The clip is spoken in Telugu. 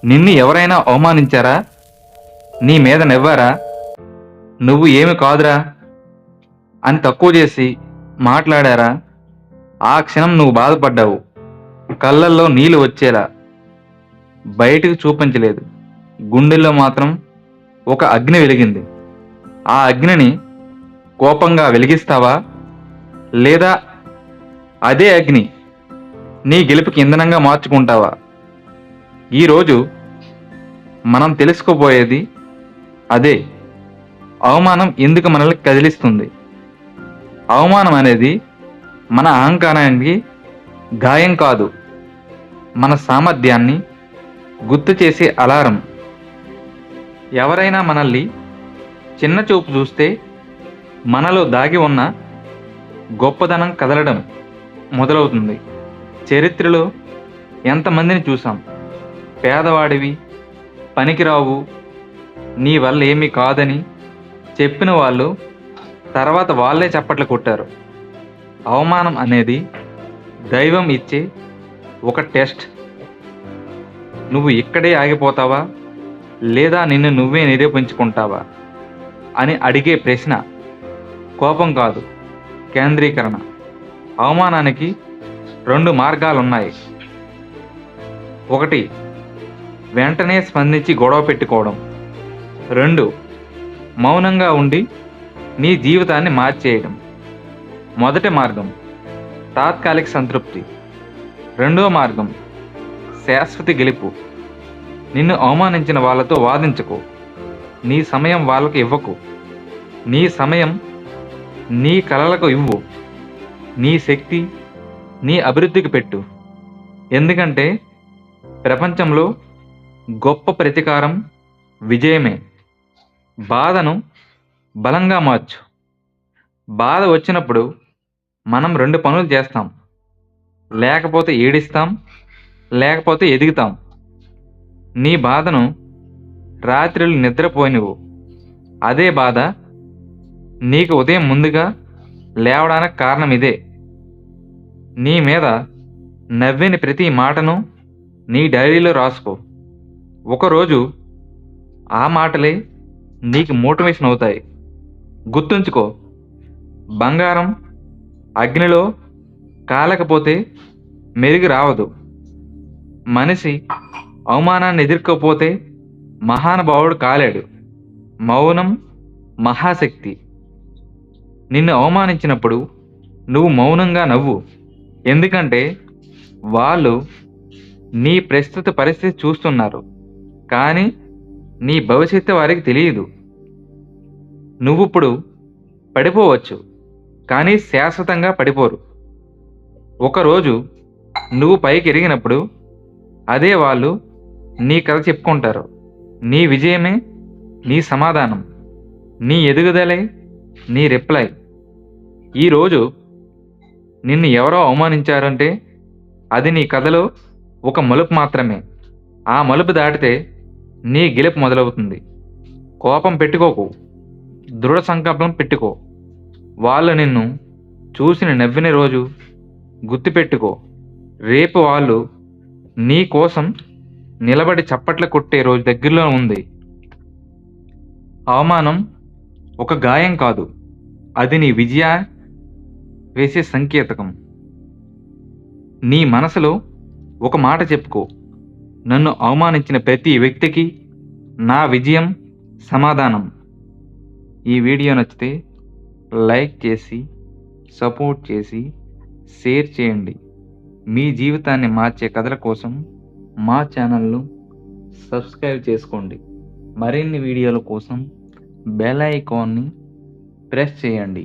నిన్ను ఎవరైనా అవమానించారా? నీ మీద నవ్వారా? నువ్వు ఏమి కాదురా అని తక్కువ చేసి మాట్లాడారా? ఆ క్షణం నువ్వు బాధపడ్డావు, కళ్ళల్లో నీళ్లు వచ్చేలా. బయటకు చూపించలేదు, గుండెల్లో మాత్రం ఒక అగ్ని వెలిగింది. ఆ అగ్నిని కోపంగా వెలిగిస్తావా, లేదా అదే అగ్ని నీ గెలుపుకి ఇంధనంగా మార్చుకుంటావా? ఈరోజు మనం తెలుసుకోబోయేది అదే. అవమానం ఎందుకు మనల్ని కదిలిస్తుంది? అవమానం అనేది మన అహంకారానికి గాయం కాదు, మన సామర్థ్యాన్ని గుర్తు చేసే అలారం. ఎవరైనా మనల్ని చిన్న చూపు చూస్తే మనలో దాగి ఉన్న గొప్పదనం కదలడం మొదలవుతుంది. చరిత్రలో ఎంతమందిని చూసాం, పేదవాడివి, పనికిరావు, నీ వల్ల ఏమీ కాదని చెప్పిన వాళ్ళు తర్వాత వాళ్ళే చప్పట్లు కొట్టారు. అవమానం అనేది దైవం ఇచ్చే ఒక టెస్ట్. నువ్వు ఇక్కడే ఆగిపోతావా, లేదా నిన్ను నువ్వే నిరూపించుకుంటావా అని అడిగే ప్రశ్న. కోపం కాదు, కేంద్రీకరణ. అవమానానికి 2 మార్గాలున్నాయి. 1, వెంటనే స్పందించి గొడవ పెట్టుకోవడం. 2, మౌనంగా ఉండి నీ జీవితాన్ని మార్చేయడం. మొదటి మార్గం తాత్కాలిక సంతృప్తి. రెండో మార్గం శాశ్వత గెలుపు. నిన్ను అవమానించిన వాళ్ళతో వాదించకు, నీ సమయం వాళ్ళకు ఇవ్వకు. నీ సమయం నీ కలలకు ఇవ్వు, నీ శక్తి నీ అభివృద్ధికి పెట్టు. ఎందుకంటే ప్రపంచంలో గొప్ప ప్రతీకారం విజయమే. బాధను బలంగా మార్చు. బాధ వచ్చినప్పుడు మనం 2 పనులు చేస్తాం: లేకపోతే ఏడిస్తాం, లేకపోతే ఎదుగుతాం. నీ బాధను రాత్రులు నిద్రపోయినవు. అదే బాధ నీకు ఉదయం ముందుగా లేవడానికి కారణం ఇదే. నీ మీద నవ్విన ప్రతి మాటను నీ డైరీలో రాసుకో. ఒకరోజు ఆ మాటలే నీకు మోటివేషన్ అవుతాయి. గుర్తుంచుకో, బంగారం అగ్నిలో కాలకపోతే మెరుగు రావదు. మనిషి అవమానాన్ని ఎదుర్కోపోతే మహానుభావుడు కాలేడు. మౌనం మహాశక్తి. నిన్ను అవమానించినప్పుడు నువ్వు మౌనంగా నవ్వు. ఎందుకంటే వాళ్ళు నీ ప్రస్తుత పరిస్థితి చూస్తున్నారు, కానీ నీ భవిష్యత్తు వారికి తెలియదు. నువ్విప్పుడు పడిపోవచ్చు, కానీ శాశ్వతంగా పడిపోరు. ఒకరోజు నువ్వు పైకి ఎరిగినప్పుడు అదే వాళ్ళు నీ కథ చెప్పుకుంటారు. నీ విజయమే నీ సమాధానం, నీ ఎదుగుదలే నీ రిప్లై. ఈరోజు నిన్ను ఎవరో అవమానించారంటే అది నీ కథలో ఒక మలుపు మాత్రమే. ఆ మలుపు దాటితే నీ గెలుపు మొదలవుతుంది. కోపం పెట్టుకోకు, దృఢ సంకల్పం పెట్టుకో. వాళ్ళు నిన్ను చూసిన నవ్విన రోజు గుర్తుపెట్టుకో. రేపు వాళ్ళు నీ కోసం నిలబడి చప్పట్లు కొట్టే రోజు దగ్గరలో ఉంది. అవమానం ఒక గాయం కాదు, అది నీ విజయ వేసే సంకేతకం. నీ మనసులో ఒక మాట చెప్పుకో: నన్ను అవమానించిన ప్రతి వ్యక్తికి నా విజయం సమాధానం. ఈ వీడియో నచ్చితే లైక్ చేసి, సపోర్ట్ చేసి, షేర్ చేయండి. మీ జీవితాన్ని మార్చే కథల కోసం మా ఛానల్ను సబ్స్క్రైబ్ చేసుకోండి. మరిన్ని వీడియోల కోసం బెల్ ఐకాన్ని ప్రెస్ చేయండి.